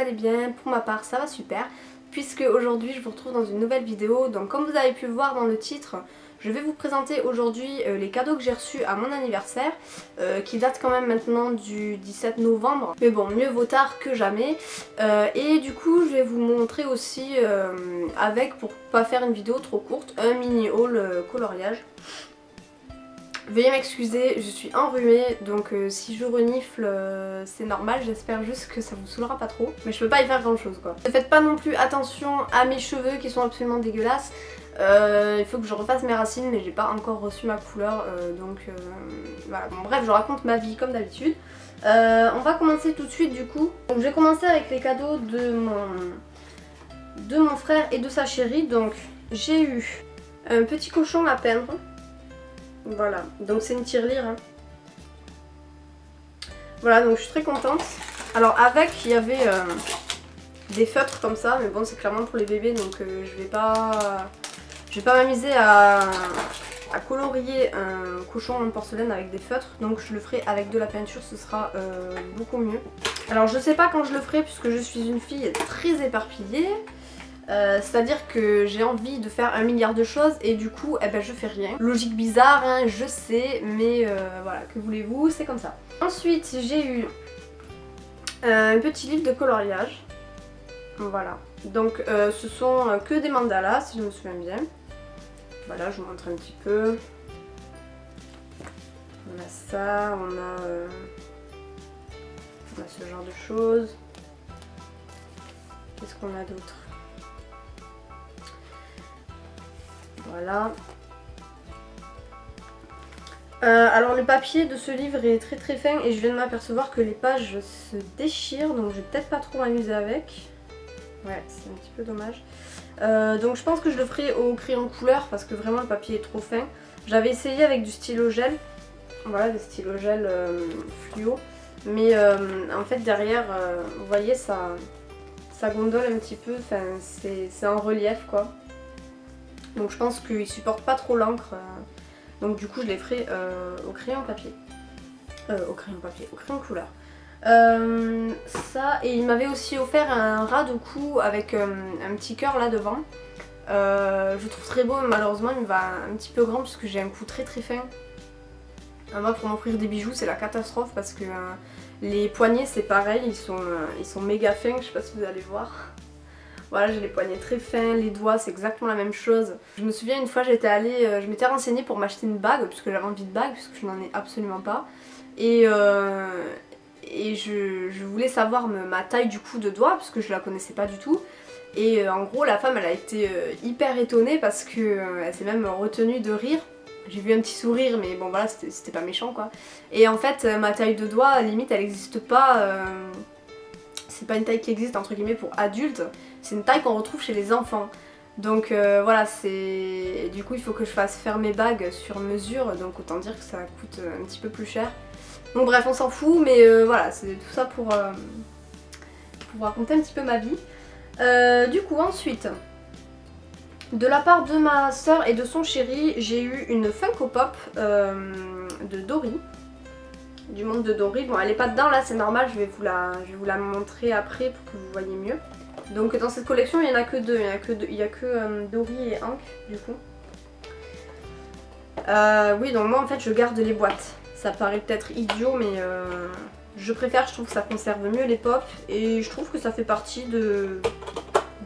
allez bien. Pour ma part ça va super, puisque aujourd'hui je vous retrouve dans une nouvelle vidéo. Donc comme vous avez pu le voir dans le titre, je vais vous présenter aujourd'hui les cadeaux que j'ai reçus à mon anniversaire, qui date quand même maintenant du 17 novembre. Mais bon, mieux vaut tard que jamais. Et du coup je vais vous montrer aussi avec, pour pas faire une vidéo trop courte, un mini haul coloriage. Veuillez m'excuser, je suis enrhumée, donc si je renifle c'est normal, j'espère juste que ça vous saoulera pas trop. Mais je peux pas y faire grand chose quoi. Ne faites pas non plus attention à mes cheveux qui sont absolument dégueulasses. Il faut que je refasse mes racines, mais j'ai pas encore reçu ma couleur, donc voilà. Bon bref, je raconte ma vie comme d'habitude. On va commencer tout de suite du coup. Donc je vais commencer avec les cadeaux de mon frère et de sa chérie. Donc j'ai eu un petit cochon à peindre. Voilà, donc c'est une tirelire. Hein. Voilà, donc je suis très contente. Alors avec, il y avait des feutres comme ça, mais bon c'est clairement pour les bébés, donc je vais pas m'amuser à colorier un cochon en porcelaine avec des feutres. Donc je le ferai avec de la peinture, ce sera beaucoup mieux. Alors je sais pas quand je le ferai, puisque je suis une fille très éparpillée. C'est-à-dire que j'ai envie de faire 1 milliard de choses et du coup eh ben, je fais rien. Logique bizarre hein, je sais, mais voilà, que voulez-vous, c'est comme ça. Ensuite j'ai eu un petit livre de coloriage. Voilà, donc ce sont que des mandalas si je me souviens bien. Voilà, je vous montre un petit peu. On a ça, on a ce genre de choses. Qu'est-ce qu'on a d'autre? Voilà. Alors le papier de ce livre est très très fin et je viens de m'apercevoir que les pages se déchirent, donc je vais peut-être pas trop m'amuser avec. Ouais, c'est un petit peu dommage. Donc je pense que je le ferai au crayon couleur parce que vraiment le papier est trop fin. J'avais essayé avec du stylo gel. Voilà, des stylos gel fluo. Mais en fait derrière, vous voyez, ça gondole un petit peu, enfin, c'est en relief quoi. Donc je pense qu'il supporte pas trop l'encre, donc du coup je les ferai au crayon papier. Au crayon couleur. Ça, et il m'avait aussi offert un ras de cou avec un petit cœur là devant. Je trouve très beau, mais malheureusement il me va un petit peu grand puisque j'ai un cou très très fin. Moi pour m'offrir des bijoux c'est la catastrophe parce que les poignets c'est pareil, ils sont méga fins, je sais pas si vous allez voir. Voilà, j'ai les poignets très fins, les doigts c'est exactement la même chose. Je me souviens une fois j'étais allée, je m'étais renseignée pour m'acheter une bague puisque j'avais envie de bague puisque je n'en ai absolument pas. Et je voulais savoir ma taille du coup de doigt puisque je la connaissais pas du tout. Et en gros la femme elle a été hyper étonnée parce que elle s'est même retenue de rire. J'ai vu un petit sourire mais bon voilà c'était pas méchant quoi. Et en fait ma taille de doigt limite elle n'existe pas. C'est pas une taille qui existe entre guillemets pour adultes, c'est une taille qu'on retrouve chez les enfants. Donc voilà, c'est du coup il faut que je fasse faire mes bagues sur mesure, donc autant dire que ça coûte un petit peu plus cher. Donc bref, on s'en fout, mais voilà, c'est tout ça pour vous raconter un petit peu ma vie. Du coup ensuite, de la part de ma soeur et de son chéri, j'ai eu une Funko Pop de Dory. Du monde de Dory. Bon, elle est pas dedans là, c'est normal, je vais vous la montrer après pour que vous voyez mieux. Donc dans cette collection, il n'y en a que deux, il y a que Dory et Hank du coup. Oui, donc moi en fait je garde les boîtes. Ça paraît peut-être idiot, mais je préfère, je trouve que ça conserve mieux les pop et je trouve que ça fait partie de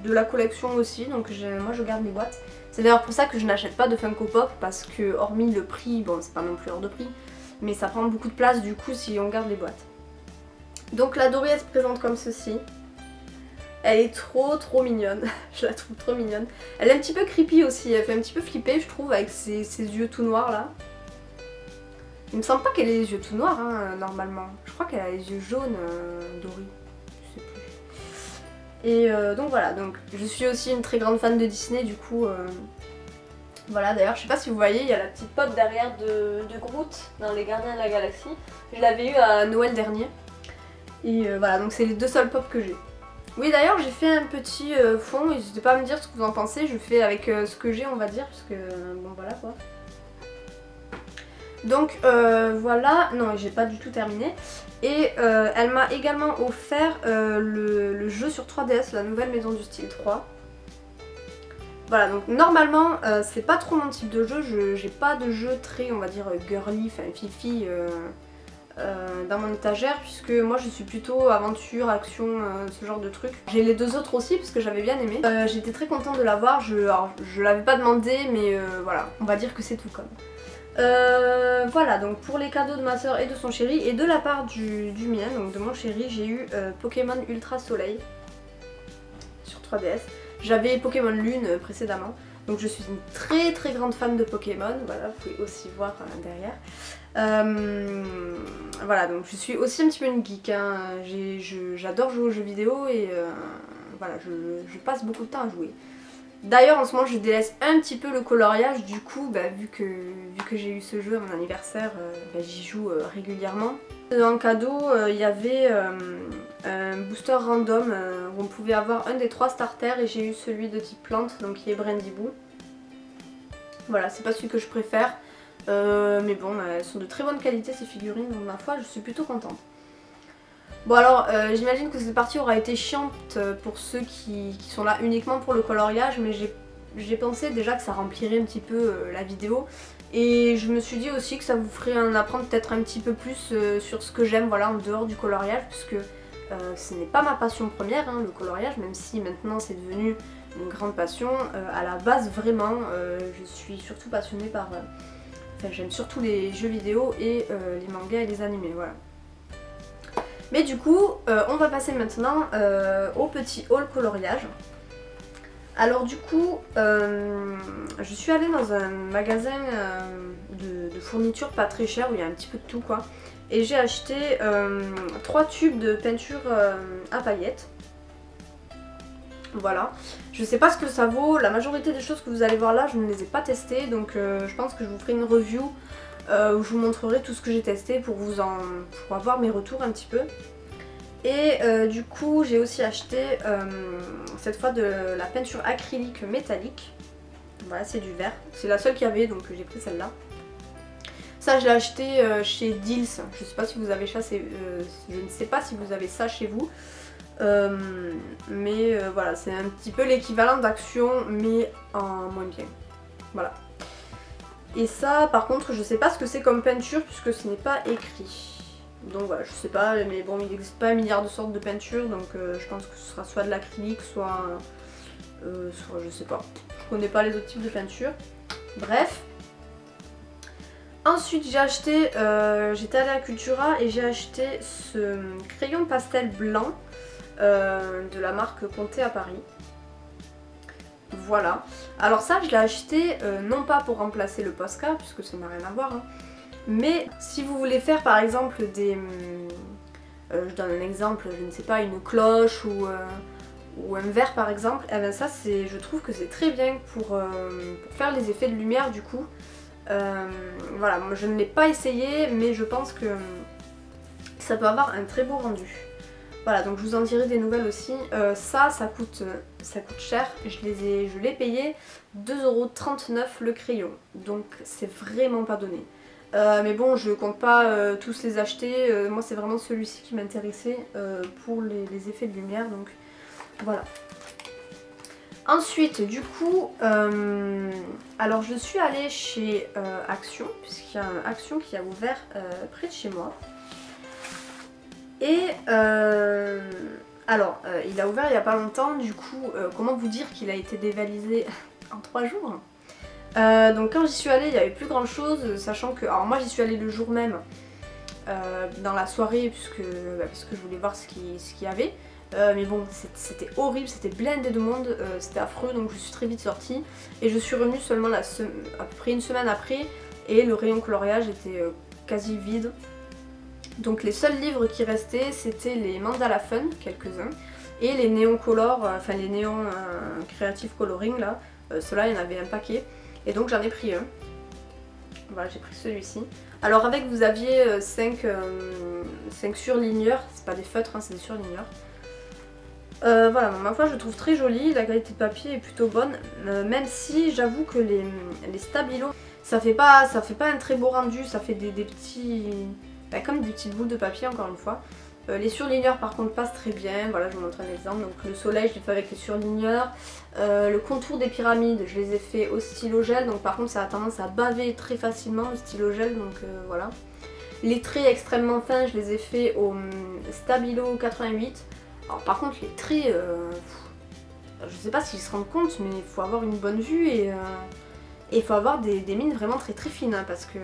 la collection aussi, donc moi je garde les boîtes. C'est d'ailleurs pour ça que je n'achète pas de Funko Pop, parce que hormis le prix, bon c'est pas non plus hors de prix, mais ça prend beaucoup de place du coup si on garde les boîtes. Donc la Dory elle se présente comme ceci. Elle est trop mignonne, je la trouve trop mignonne. Elle est un petit peu creepy aussi, elle fait un petit peu flipper je trouve avec ses yeux tout noirs là. Il me semble pas qu'elle ait les yeux tout noirs hein, normalement. Je crois qu'elle a les yeux jaunes Dory, je sais plus. Et donc voilà, donc je suis aussi une très grande fan de Disney du coup. Voilà, d'ailleurs je sais pas si vous voyez, il y a la petite pop derrière de Groot dans les Gardiens de la Galaxie. Je l'avais eu à Noël dernier. Et voilà, donc c'est les deux seuls pop que j'ai. Oui d'ailleurs j'ai fait un petit fond, n'hésitez pas à me dire ce que vous en pensez, je fais avec ce que j'ai on va dire, parce que bon voilà quoi. Donc voilà, non j'ai pas du tout terminé. Et elle m'a également offert le jeu sur 3DS, la nouvelle Maison du Style 3. Voilà, donc normalement c'est pas trop mon type de jeu, j'ai pas de jeu très on va dire girly, enfin fifi dans mon étagère, puisque moi je suis plutôt aventure, action, ce genre de truc. J'ai les deux autres aussi parce que j'avais bien aimé. J'étais très contente de l'avoir, je l'avais pas demandé mais voilà, on va dire que c'est tout comme. Voilà, donc pour les cadeaux de ma soeur et de son chéri, et de la part du mien, donc de mon chéri, j'ai eu Pokémon Ultra Soleil sur 3DS. J'avais Pokémon Lune précédemment, donc je suis une très très grande fan de Pokémon, voilà, vous pouvez aussi voir derrière. Voilà, donc je suis aussi un petit peu une geek, hein. J'adore jouer aux jeux vidéo et voilà, je passe beaucoup de temps à jouer. D'ailleurs en ce moment je délaisse un petit peu le coloriage, du coup bah, vu que j'ai eu ce jeu à mon anniversaire, bah, j'y joue régulièrement. En cadeau il y avait un booster random où on pouvait avoir un des 3 starters et j'ai eu celui de type plante, donc qui est Brandy Boo. Voilà, c'est pas celui que je préfère, mais bon elles sont de très bonne qualité ces figurines, donc ma foi je suis plutôt contente. Bon alors j'imagine que cette partie aura été chiante pour ceux qui sont là uniquement pour le coloriage, mais j'ai pensé déjà que ça remplirait un petit peu la vidéo. Et je me suis dit aussi que ça vous ferait en apprendre peut-être un petit peu plus sur ce que j'aime, voilà, en dehors du coloriage, puisque ce n'est pas ma passion première, hein, le coloriage, même si maintenant c'est devenu une grande passion. À la base vraiment, je suis surtout passionnée par... Enfin j'aime surtout les jeux vidéo et les mangas et les animés, voilà. Mais du coup, on va passer maintenant au petit haul coloriage. Alors du coup, je suis allée dans un magasin de fournitures pas très cher où il y a un petit peu de tout quoi. Et j'ai acheté 3 tubes de peinture à paillettes. Voilà. Je sais pas ce que ça vaut, la majorité des choses que vous allez voir là, je ne les ai pas testées. Donc je pense que je vous ferai une review où je vous montrerai tout ce que j'ai testé pour avoir mes retours un petit peu. Et du coup j'ai aussi acheté cette fois de la peinture acrylique métallique. Voilà, c'est du vert, c'est la seule qu'il y avait donc j'ai pris celle-là. Ça je l'ai acheté chez Deals, je sais pas si vous avez ça, je ne sais pas si vous avez ça chez vous. Mais voilà, c'est un petit peu l'équivalent d'Action mais en moins bien. Voilà. Et ça par contre je sais pas ce que c'est comme peinture puisque ce n'est pas écrit. Donc voilà, je sais pas, mais bon il n'existe pas un milliard de sortes de peinture, donc je pense que ce sera soit de l'acrylique, soit je sais pas. Je connais pas les autres types de peinture. Bref. Ensuite j'ai acheté, j'étais allée à Cultura et j'ai acheté ce crayon pastel blanc de la marque Conté à Paris. Voilà. Alors ça je l'ai acheté non pas pour remplacer le Posca, puisque ça n'a rien à voir, hein. Mais si vous voulez faire par exemple des... je donne un exemple, je ne sais pas, une cloche ou un verre par exemple, et bien ça je trouve que c'est très bien pour faire les effets de lumière du coup. Voilà, moi je ne l'ai pas essayé mais je pense que ça peut avoir un très beau rendu. Voilà, donc je vous en dirai des nouvelles aussi. Ça coûte cher, je l'ai payé 2,39€ le crayon, donc c'est vraiment pas donné. Mais bon, je compte pas tous les acheter, moi c'est vraiment celui-ci qui m'intéressait pour les effets de lumière, donc voilà. Ensuite, du coup, alors je suis allée chez Action, puisqu'il y a un Action qui a ouvert près de chez moi. Et alors, il a ouvert il n'y a pas longtemps, du coup, comment vous dire qu'il a été dévalisé en 3 jours. Donc quand j'y suis allée il n'y avait plus grand chose, sachant que, alors moi j'y suis allée le jour même dans la soirée parce que je voulais voir ce qu'il y avait, mais bon c'était horrible, c'était blindé de monde, c'était affreux, donc je suis très vite sortie et je suis revenue seulement à peu près une semaine après et le rayon coloriage était quasi vide. Donc les seuls livres qui restaient c'était les Mandala Fun, quelques-uns, et les néons color, enfin les néons Creative Coloring là, ceux-là il y en avait un paquet. Et donc j'en ai pris un. Voilà, j'ai pris celui-ci. Alors avec vous aviez 5 surligneurs, c'est pas des feutres, hein, c'est des surligneurs. Voilà, bon, ma foi je trouve très joli, la qualité de papier est plutôt bonne, même si j'avoue que les stabilos ça fait pas un très beau rendu, ça fait des petits... Bah, comme des petites boules de papier encore une fois. Les surligneurs par contre passent très bien, voilà je vous montre un exemple, donc le soleil je l'ai fait avec les surligneurs, le contour des pyramides je les ai fait au stylo gel, donc par contre ça a tendance à baver très facilement le stylo gel, donc voilà. Les traits extrêmement fins je les ai fait au Stabilo 88, alors par contre les traits, je sais pas s'ils se rendent compte mais il faut avoir une bonne vue et il faut avoir des mines vraiment très très fines hein, parce que...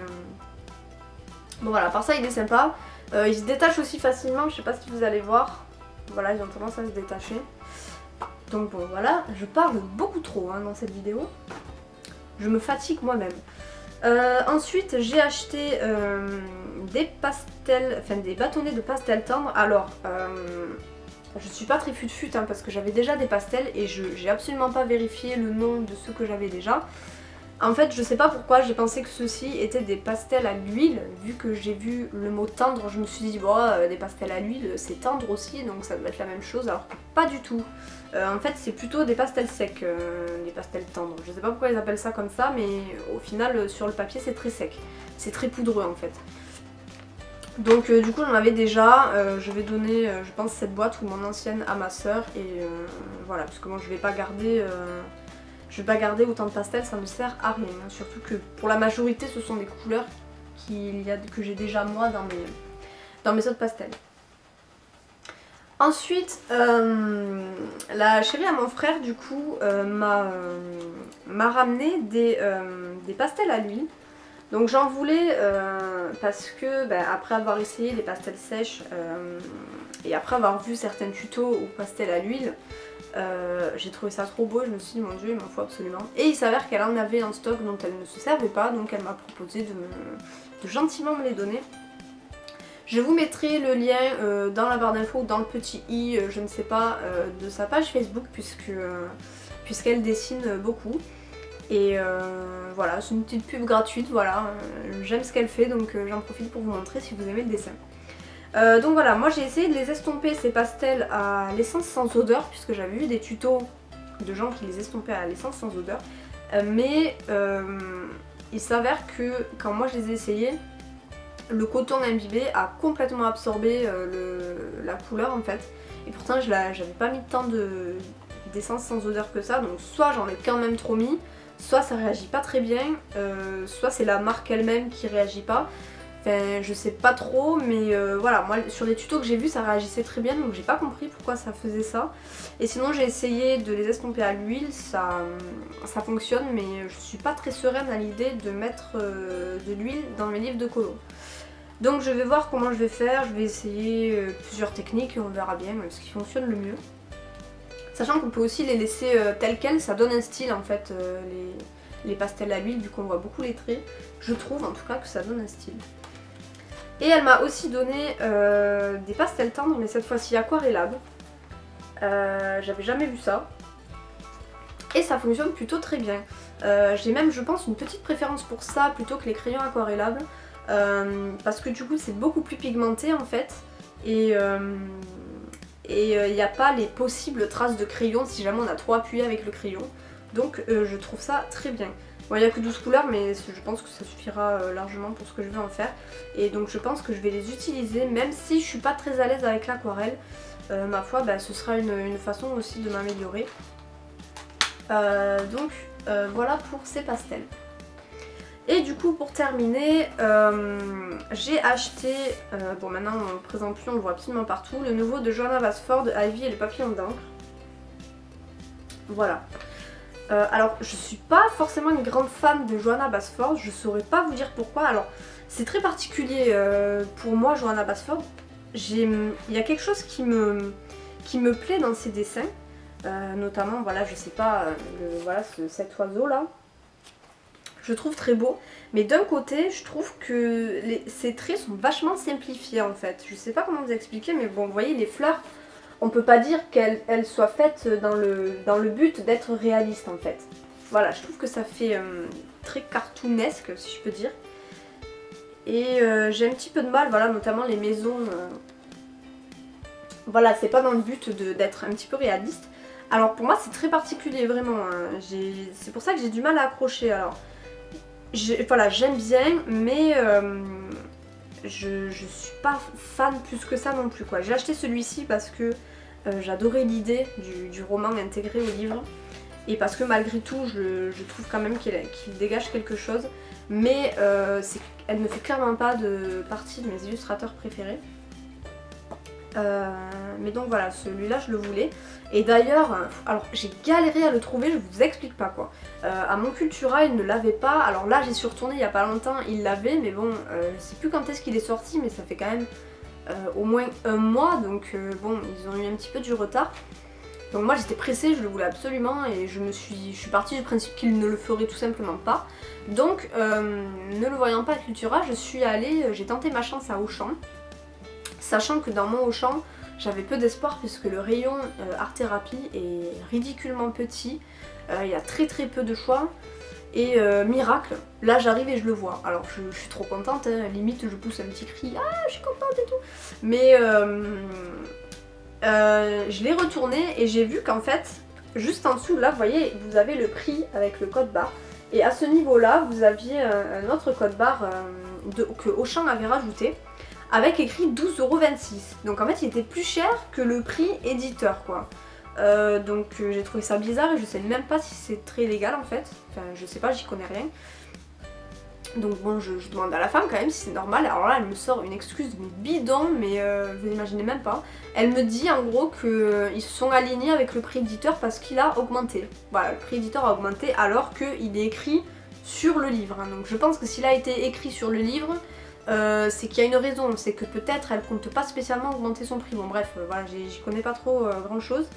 Bon voilà, par ça il est sympa. Il se détache aussi facilement, je sais pas si vous allez voir. Voilà, ils ont tendance à se détacher. Donc bon voilà, je parle beaucoup trop hein, dans cette vidéo. Je me fatigue moi-même. Ensuite j'ai acheté des pastels, enfin des bâtonnets de pastel tendre. Alors je suis pas très fut-fut hein, parce que j'avais déjà des pastels et j'ai absolument pas vérifié le nom de ceux que j'avais déjà. En fait, je sais pas pourquoi, j'ai pensé que ceux-ci étaient des pastels à l'huile. Vu que j'ai vu le mot tendre, je me suis dit, bon, des pastels à l'huile, c'est tendre aussi, donc ça doit être la même chose. Alors que pas du tout. En fait, c'est plutôt des pastels secs, les pastels tendres. Je sais pas pourquoi ils appellent ça comme ça, mais au final, sur le papier, c'est très sec. C'est très poudreux, en fait. Donc, du coup, j'en avais déjà. Je vais donner, je pense, cette boîte ou mon ancienne à ma soeur. Et voilà, parce que moi, je vais pas garder... Je vais pas garder autant de pastels, ça ne sert à rien. Hein. Surtout que pour la majorité, ce sont des couleurs que j'ai déjà moi dans mes autres pastels. Ensuite, la chérie à mon frère, du coup, m'a ramené des pastels à l'huile. Donc j'en voulais parce que, après avoir essayé les pastels sèches et après avoir vu certains tutos au pastel à l'huile, j'ai trouvé ça trop beau, je me suis dit mon dieu il m'en faut absolument. Et il s'avère qu'elle en avait en stock dont elle ne se servait pas, donc elle m'a proposé de gentiment me les donner. Je vous mettrai le lien dans la barre d'infos ou dans le petit i, je ne sais pas, de sa page Facebook puisqu'elle dessine beaucoup. Et voilà, c'est une petite pub gratuite, voilà, j'aime ce qu'elle fait donc j'en profite pour vous montrer si vous aimez le dessin. Donc voilà, moi j'ai essayé de les estomper ces pastels à l'essence sans odeur puisque j'avais vu des tutos de gens qui les estompaient à l'essence sans odeur, mais il s'avère que quand moi je les ai essayés, le coton imbibé a complètement absorbé la couleur en fait, et pourtant j'avais pas mis tant d'essence sans odeur que ça, donc soit j'en ai quand même trop mis, soit ça réagit pas très bien, soit c'est la marque elle-même qui réagit pas. Enfin, je sais pas trop, mais voilà, moi sur les tutos que j'ai vus ça réagissait très bien, donc j'ai pas compris pourquoi ça faisait ça. Et sinon j'ai essayé de les estomper à l'huile, ça fonctionne, mais je suis pas très sereine à l'idée de mettre de l'huile dans mes livres de colo. Donc je vais voir comment je vais faire, je vais essayer plusieurs techniques et on verra bien ce qui fonctionne le mieux. Sachant qu'on peut aussi les laisser tels quels, ça donne un style en fait, les pastels à l'huile, vu qu'on voit beaucoup les traits. Je trouve en tout cas que ça donne un style. Et elle m'a aussi donné des pastels tendres, mais cette fois-ci aquarellables. J'avais jamais vu ça. Et ça fonctionne plutôt très bien. J'ai même, je pense, une petite préférence pour ça plutôt que les crayons aquarellables. Parce que du coup c'est beaucoup plus pigmenté en fait. Et il n'y a pas les possibles traces de crayon si jamais on a trop appuyé avec le crayon. Donc je trouve ça très bien. Bon, il n'y a que 12 couleurs mais je pense que ça suffira largement pour ce que je vais en faire. Et donc je pense que je vais les utiliser même si je suis pas très à l'aise avec l'aquarelle. Ma foi, ce sera une façon aussi de m'améliorer. Donc voilà pour ces pastels. Et du coup pour terminer, j'ai acheté, bon maintenant on ne présente plus, on le voit absolument partout, le nouveau de Johanna Basford, Ivy et le papillon d'encre. Voilà. Alors je suis pas forcément une grande fan de Johanna Basford, je saurais pas vous dire pourquoi. Alors c'est très particulier pour moi Johanna Basford. Il y a quelque chose qui me plaît dans ses dessins, notamment voilà je sais pas, voilà cet oiseau là. Je trouve très beau, mais d'un côté je trouve que ces traits sont vachement simplifiés en fait. Je sais pas comment vous expliquer, mais bon vous voyez les fleurs, on peut pas dire qu'elles soient faites dans le but d'être réaliste en fait. Voilà, je trouve que ça fait très cartoonesque si je peux dire. Et j'ai un petit peu de mal, voilà, notamment les maisons. Voilà, c'est pas dans le but d'être un petit peu réaliste. Alors pour moi c'est très particulier vraiment, hein. C'est pour ça que j'ai du mal à accrocher. Alors voilà, j'aime bien, mais je suis pas fan plus que ça non plus quoi. J'ai acheté celui-ci parce que j'adorais l'idée du roman intégré au livre. Et parce que malgré tout, je trouve quand même qu'il dégage quelque chose. Mais elle ne fait clairement pas partie de mes illustrateurs préférés. Mais donc voilà, celui-là je le voulais. Et d'ailleurs, alors j'ai galéré à le trouver, je vous explique pas quoi. À mon Cultura il ne l'avait pas, alors là j'y suis retournée il y a pas longtemps, il l'avait, mais bon, je sais plus quand est-ce qu'il est sorti, mais ça fait quand même au moins un mois, donc bon, ils ont eu un petit peu du retard. Donc moi j'étais pressée, je le voulais absolument et je suis partie du principe qu'il ne le ferait tout simplement pas. Donc ne le voyant pas à Cultura, j'ai tenté ma chance à Auchan. Sachant que dans mon Auchan, j'avais peu d'espoir puisque le rayon art-thérapie est ridiculement petit. Il y a très peu de choix. Et miracle, là j'arrive et je le vois. Alors je suis trop contente, hein, limite je pousse un petit cri, ah je suis contente et tout. Mais je l'ai retourné et j'ai vu qu'en fait, juste en dessous, là vous voyez, vous avez le prix avec le code barre. Et à ce niveau-là, vous aviez un autre code barre que Auchan avait rajouté, avec écrit 12,26 €. Donc en fait il était plus cher que le prix éditeur quoi. Donc j'ai trouvé ça bizarre et je sais même pas si c'est très légal en fait. Enfin je sais pas, j'y connais rien. Donc bon je demande à la femme quand même si c'est normal. Alors là elle me sort une excuse bidon mais vous n'imaginez même pas. Elle me dit en gros qu'ils se sont alignés avec le prix éditeur parce qu'il a augmenté. Voilà, le prix éditeur a augmenté alors qu'il est écrit sur le livre. Donc je pense que s'il a été écrit sur le livre, c'est qu'il y a une raison, c'est que peut-être elle compte pas spécialement augmenter son prix. Bon bref, voilà, j'y connais pas trop grand chose.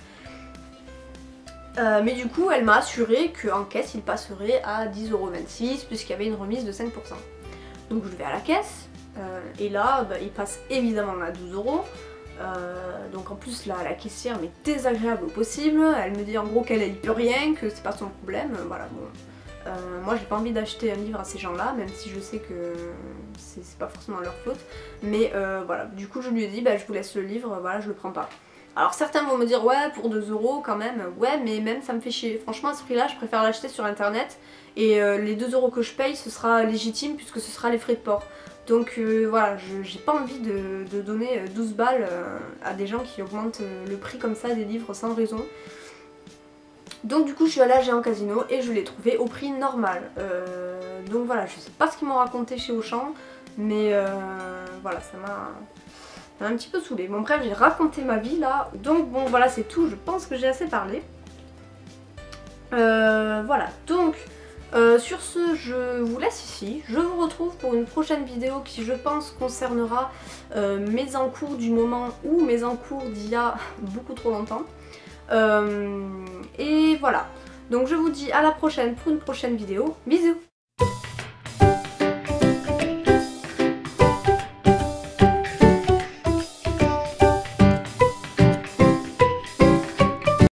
Mais du coup elle m'a assuré qu'en caisse il passerait à 10,26 € puisqu'il y avait une remise de 5%. Donc je vais à la caisse et là bah, il passe évidemment à 12 €. Donc en plus là la caissière m'est désagréable au possible, elle me dit en gros qu'elle y peut rien, que c'est pas son problème, voilà bon. Moi j'ai pas envie d'acheter un livre à ces gens là, même si je sais que c'est pas forcément leur faute. Mais voilà, du coup je lui ai dit bah je vous laisse le livre, voilà je le prends pas. Alors certains vont me dire ouais pour 2 € quand même, ouais mais même ça me fait chier. Franchement à ce prix là je préfère l'acheter sur internet et les 2 € que je paye ce sera légitime puisque ce sera les frais de port. Donc voilà, j'ai pas envie de donner 12 balles à des gens qui augmentent le prix comme ça des livres sans raison. Donc du coup je suis allée à Géant Casino et je l'ai trouvé au prix normal. Donc voilà, je sais pas ce qu'ils m'ont raconté chez Auchan, mais voilà, ça m'a un petit peu saoulée. Bon bref, j'ai raconté ma vie là, donc bon voilà c'est tout, je pense que j'ai assez parlé. Voilà, donc sur ce je vous laisse ici, je vous retrouve pour une prochaine vidéo qui je pense concernera mes encours du moment ou mes encours d'il y a beaucoup trop longtemps. Et voilà, donc je vous dis à la prochaine pour une prochaine vidéo, bisous.